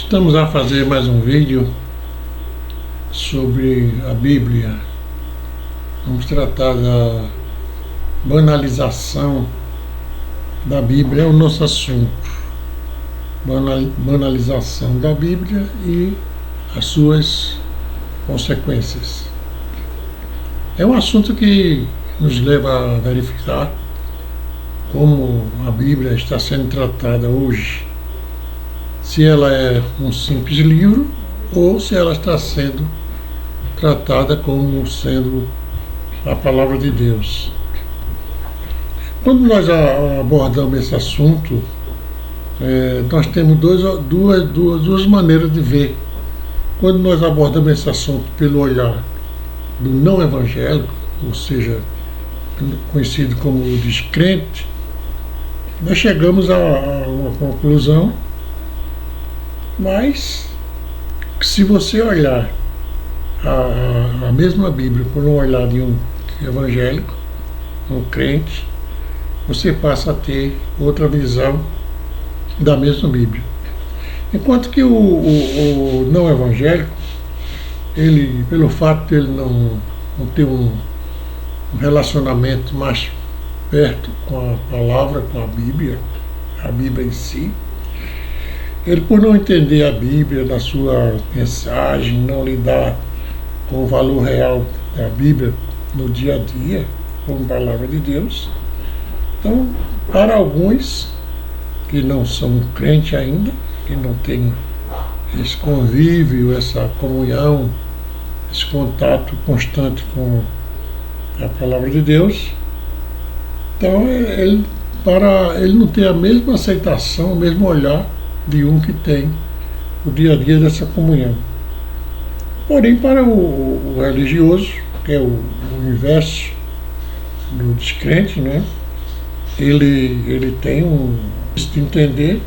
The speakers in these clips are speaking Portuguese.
Estamos a fazer mais um vídeo sobre a Bíblia. Vamos tratar da banalização da Bíblia, é o nosso assunto. Banalização da Bíblia e as suas consequências. É um assunto que nos leva a verificar como a Bíblia está sendo tratada hoje. Se ela é um simples livro ou se ela está sendo tratada como sendo a palavra de Deus. Quando nós abordamos esse assunto, nós temos duas maneiras de ver. Quando nós abordamos esse assunto pelo olhar do não evangélico, ou seja, conhecido como o descrente, nós chegamos a uma conclusão, mas se você olhar a mesma Bíblia por um olhar de um evangélico, um crente, você passa a ter outra visão da mesma Bíblia. Enquanto que o não evangélico, ele, pelo fato de ele não ter um relacionamento mais perto com a palavra, com a Bíblia em si, ele, por não entender a Bíblia na sua mensagem, não lidar com o valor real da Bíblia no dia a dia, como palavra de Deus, então, para alguns que não são crentes ainda, que não têm esse convívio, essa comunhão, esse contato constante com a palavra de Deus, então ele não tem a mesma aceitação, o mesmo olhar de um que tem o dia a dia dessa comunhão. Porém, para o religioso, que é o inverso do descrente, né? Ele tem de entender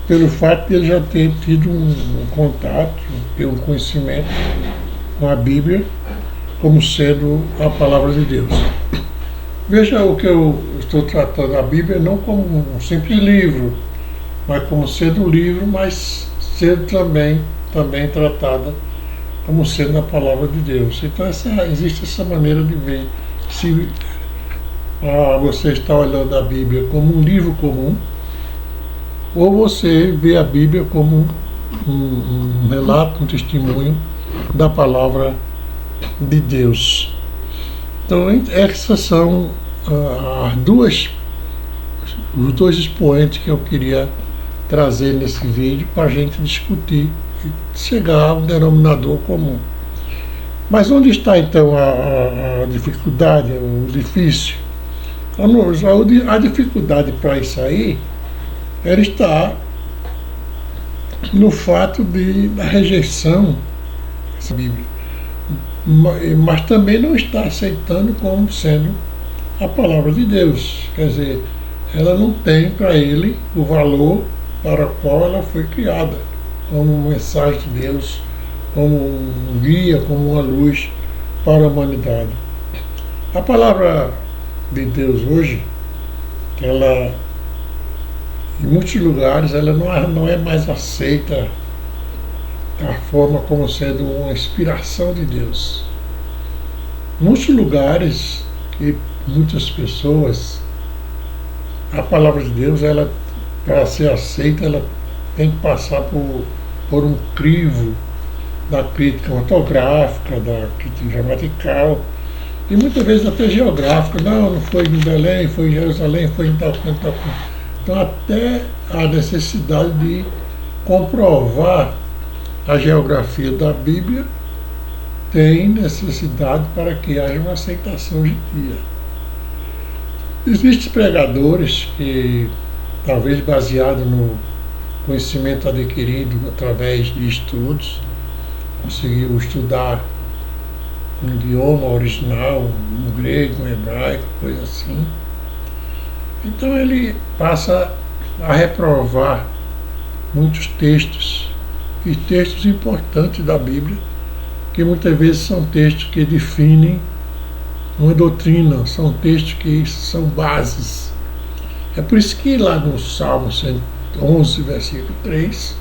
pelo fato de ele já ter tido um contato, ter um conhecimento com a Bíblia como sendo a palavra de Deus. Veja o que eu estou tratando a Bíblia não como um simples livro, mas como sendo um livro, mas sendo também tratada como sendo a palavra de Deus. Então existe essa maneira de ver. Se você está olhando a Bíblia como um livro comum, ou você vê a Bíblia como um relato, um testemunho da palavra de Deus. Então essas são os dois expoentes que eu queria trazer nesse vídeo para a gente discutir e chegar a um denominador comum. Mas onde está então a dificuldade, o difícil? A dificuldade para isso aí, ela está no fato da rejeição dessa Bíblia, mas também não está aceitando como sendo a palavra de Deus. Quer dizer, ela não tem para ele o valor para o qual ela foi criada, como uma mensagem de Deus, como um guia, como uma luz para a humanidade. A palavra de Deus hoje, ela, em muitos lugares, ela não é mais aceita da forma como sendo uma inspiração de Deus. Em muitos lugares e muitas pessoas, a palavra de Deus, ela, para ser aceita, ela tem que passar por um crivo da crítica ortográfica, da crítica gramatical, e muitas vezes até geográfica. Não foi em Belém, foi em Jerusalém, foi em tal canto, tal canto. Então até a necessidade de comprovar a geografia da Bíblia tem necessidade para que haja uma aceitação hoje em dia. Existem pregadores que, talvez baseado no conhecimento adquirido através de estudos, conseguiu estudar um idioma original, um grego, um hebraico, coisa assim. Então ele passa a reprovar muitos textos, e textos importantes da Bíblia, que muitas vezes são textos que definem uma doutrina, são textos que são bases. É por isso que lá no Salmo 111, versículo 3,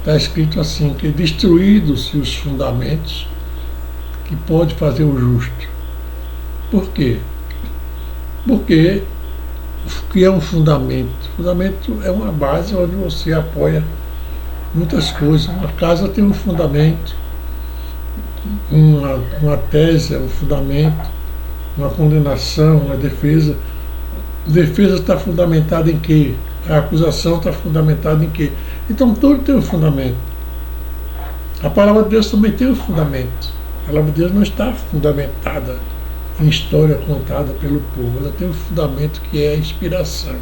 está escrito assim, que destruídos-se os fundamentos, que pode fazer o justo. Por quê? Porque o que é um fundamento? Fundamento é uma base onde você apoia muitas coisas. Uma casa tem um fundamento, uma tese é um fundamento, uma condenação, uma defesa. Defesa está fundamentada em quê? A acusação está fundamentada em quê? Então tudo tem um fundamento. A palavra de Deus também tem um fundamento. A palavra de Deus não está fundamentada em história contada pelo povo. Ela tem um fundamento que é a inspiração.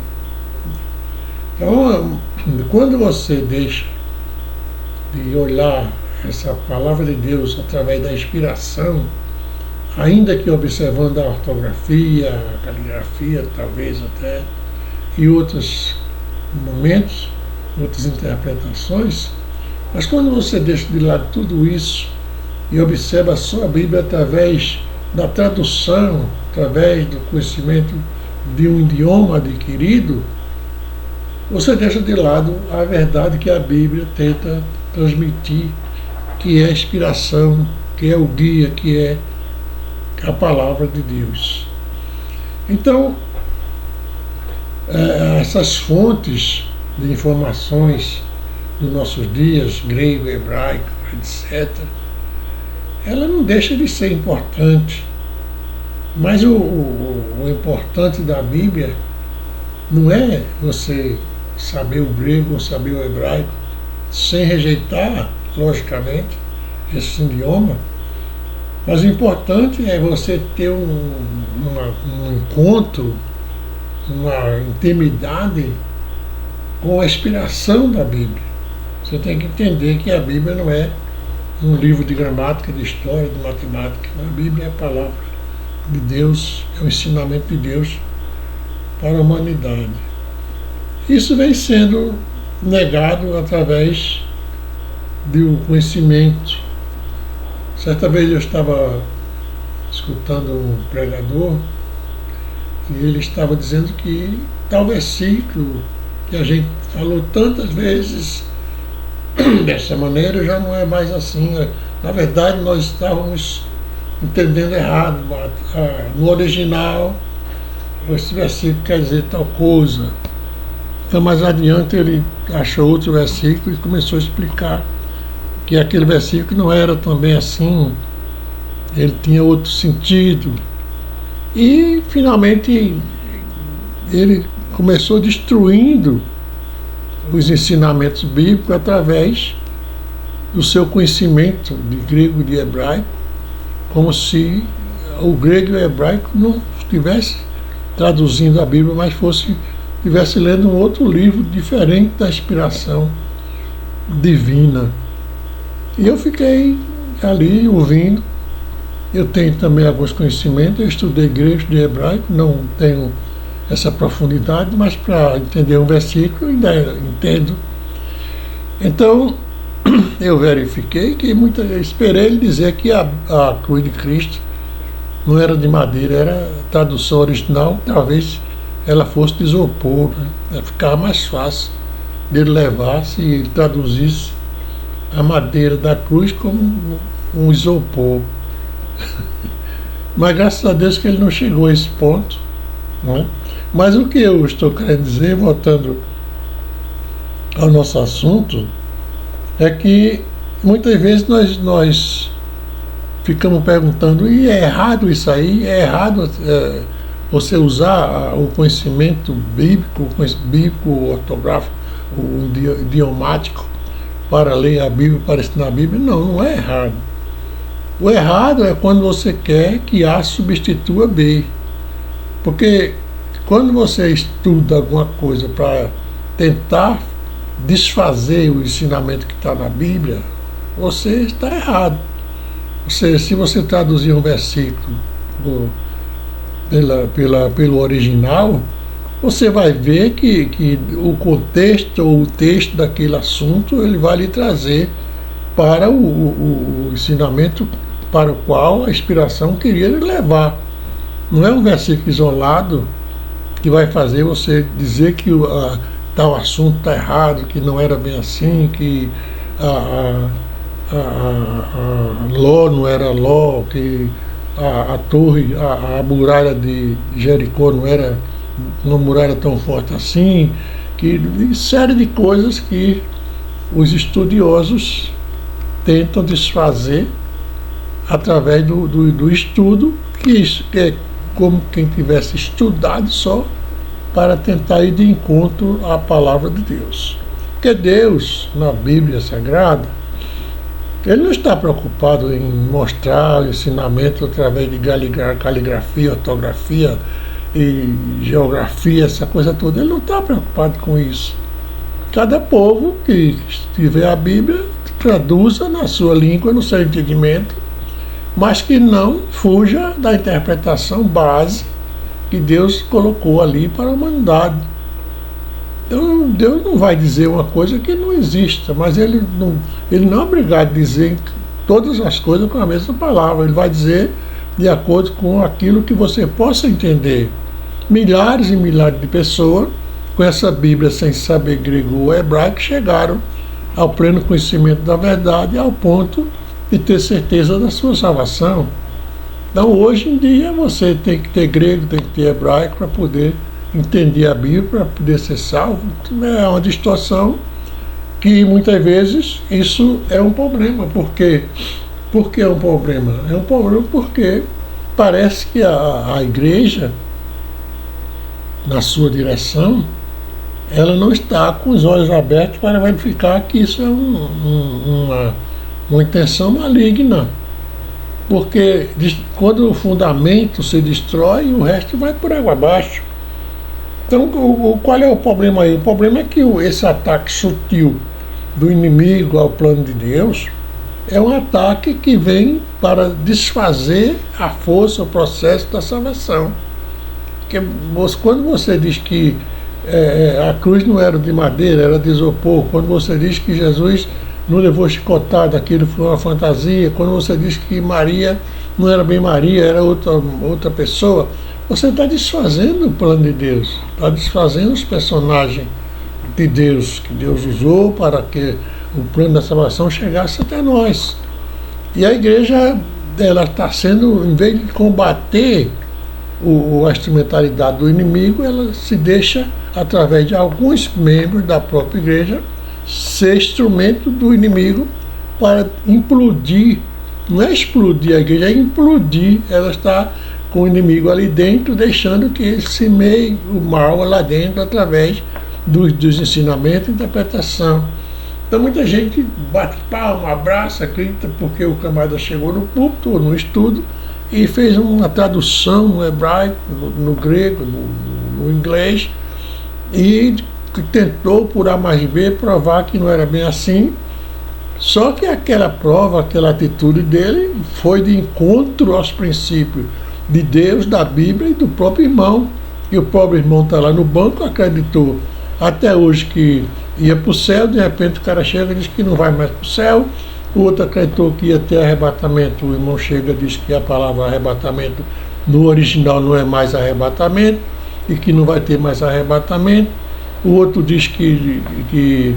Então, quando você deixa de olhar essa palavra de Deus através da inspiração, ainda que observando a ortografia, a caligrafia, talvez até, e outros momentos, outras interpretações, mas quando você deixa de lado tudo isso e observa só a Bíblia através da tradução, através do conhecimento de um idioma adquirido, você deixa de lado a verdade que a Bíblia tenta transmitir, que é a inspiração, que é o guia, que é a palavra de Deus. Então, essas fontes de informações dos nossos dias, grego, hebraico, etc., ela não deixa de ser importante. Mas o importante da Bíblia não é você saber o grego ou saber o hebraico, sem rejeitar, logicamente, esse idioma. Mas o importante é você ter um encontro, uma intimidade com a inspiração da Bíblia. Você tem que entender que a Bíblia não é um livro de gramática, de história, de matemática. A Bíblia é a palavra de Deus, é o ensinamento de Deus para a humanidade. Isso vem sendo negado através do conhecimento. Certa vez eu estava escutando um pregador e ele estava dizendo que tal versículo que a gente falou tantas vezes dessa maneira já não é mais assim. Na verdade, nós estávamos entendendo errado. No original, esse versículo quer dizer tal coisa. Então, mais adiante, ele achou outro versículo e começou a explicar que aquele versículo não era também assim, ele tinha outro sentido. E, finalmente, ele começou destruindo os ensinamentos bíblicos através do seu conhecimento de grego e de hebraico, como se o grego e o hebraico não estivesse traduzindo a Bíblia, mas estivesse lendo um outro livro diferente da inspiração divina. E eu fiquei ali ouvindo. Eu tenho também alguns conhecimentos, eu estudei grego, estudei hebraico, não tenho essa profundidade, mas para entender um versículo eu ainda entendo. Então, eu verifiquei que esperei ele dizer que a cruz de Cristo não era de madeira, era a tradução original, talvez ela fosse de isopor, né? Ficava mais fácil dele levar se ele traduzisse a madeira da cruz como um isopor. Mas graças a Deus que ele não chegou a esse ponto, né? Mas o que eu estou querendo dizer, voltando ao nosso assunto, é que muitas vezes nós ficamos perguntando, e é errado isso aí? É errado você usar o conhecimento bíblico, ortográfico, o idiomático, para ler a Bíblia, para ensinar a Bíblia? Não, não é errado. O errado é quando você quer que A substitua B. Porque quando você estuda alguma coisa para tentar desfazer o ensinamento que está na Bíblia, você está errado. Se você traduzir um versículo pelo original, você vai ver que o contexto ou o texto daquele assunto ele vai lhe trazer para o ensinamento para o qual a inspiração queria lhe levar. Não é um versículo isolado que vai fazer você dizer que tal assunto está errado, que não era bem assim, que a, a Ló não era Ló, que a torre, a muralha de Jericó não era uma muralha tão forte assim, que série de coisas que os estudiosos tentam desfazer através do estudo, que é como quem tivesse estudado só para tentar ir de encontro à palavra de Deus. Porque Deus, na Bíblia Sagrada, Ele não está preocupado em mostrar o ensinamento através de caligrafia, ortografia e geografia, essa coisa toda. Ele não está preocupado com isso. Cada povo que tiver a Bíblia traduza na sua língua, no seu entendimento, mas que não fuja da interpretação base que Deus colocou ali para a humanidade. Então, Deus não vai dizer uma coisa que não exista, mas Ele não é obrigado a dizer todas as coisas com a mesma palavra. Ele vai dizer de acordo com aquilo que você possa entender. Milhares e milhares de pessoas com essa Bíblia sem saber grego ou hebraico chegaram ao pleno conhecimento da verdade, ao ponto de ter certeza da sua salvação. Então, hoje em dia, você tem que ter grego, tem que ter hebraico para poder entender a Bíblia, para poder ser salvo. É uma distorção que, muitas vezes, isso é um problema. Por quê? Por que é um problema? É um problema porque parece que a igreja, na sua direção, ela não está com os olhos abertos para verificar que isso é uma intenção maligna. Porque quando o fundamento se destrói, o resto vai por água abaixo. Então, qual é o problema aí? O problema é que esse ataque sutil do inimigo ao plano de Deus é um ataque que vem para desfazer a força, o processo da salvação. Porque quando você diz que a cruz não era de madeira, era de isopor, quando você diz que Jesus não levou chicotada, aquilo foi uma fantasia, quando você diz que Maria não era bem Maria, era outra pessoa, você está desfazendo o plano de Deus, está desfazendo os personagens de Deus, que Deus usou para que o plano da salvação chegasse até nós. E a igreja, ela está sendo, em vez de combater a instrumentalidade do inimigo, ela se deixa, através de alguns membros da própria igreja, ser instrumento do inimigo para implodir. Não é explodir a igreja, é implodir. Ela está com o inimigo ali dentro, deixando que ele semeie o mal lá dentro através dos ensinamentos e interpretação. Então muita gente bate palma, abraça, acredita porque o camarada chegou no púlpito ou no estudo e fez uma tradução no hebraico, no grego, no inglês, e tentou, por A mais B, provar que não era bem assim. Só que aquela prova, aquela atitude dele foi de encontro aos princípios de Deus, da Bíblia e do próprio irmão. E o pobre irmão está lá no banco, acreditou até hoje que ia para o céu, de repente o cara chega e diz que não vai mais para o céu. O outro acreditou que ia ter arrebatamento, o irmão chega e diz que a palavra arrebatamento no original não é mais arrebatamento e que não vai ter mais arrebatamento. O outro diz que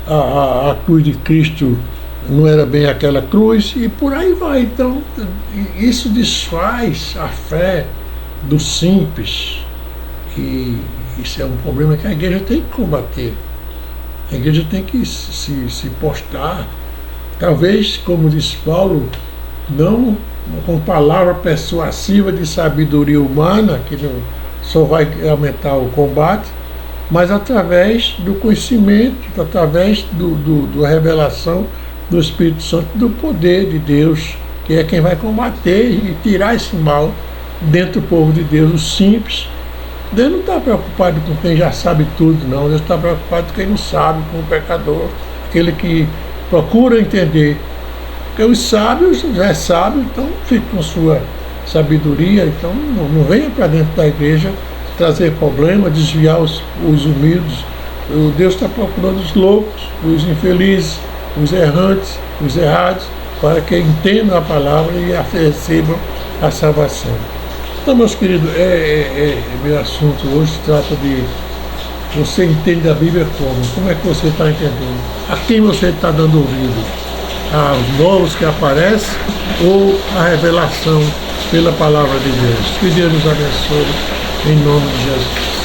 a cruz de Cristo não era bem aquela cruz, e por aí vai. Então, isso desfaz a fé do simples. E isso é um problema que a igreja tem que combater. A igreja tem que se postar, talvez, como diz Paulo, não com palavra persuasiva de sabedoria humana, que não, só vai aumentar o combate, mas através do conhecimento, através da revelação do Espírito Santo, do poder de Deus, que é quem vai combater e tirar esse mal dentro do povo de Deus, os simples. Deus não está preocupado com quem já sabe tudo, não. Deus está preocupado com quem não sabe, com o pecador, aquele que procura entender. Porque os sábios já é sábio, então fique com sua sabedoria, então não venha para dentro da igreja trazer problema, desviar os humildes. O Deus está procurando os loucos, os infelizes, os errantes, os errados, para que entendam a palavra e recebam a salvação. Então, meus queridos, meu assunto hoje se trata Você entende a Bíblia como? Como é que você está entendendo? A quem você está dando ouvido? Aos novos que aparecem ou a revelação pela palavra de Deus? Que Deus nos abençoe em nome de Jesus.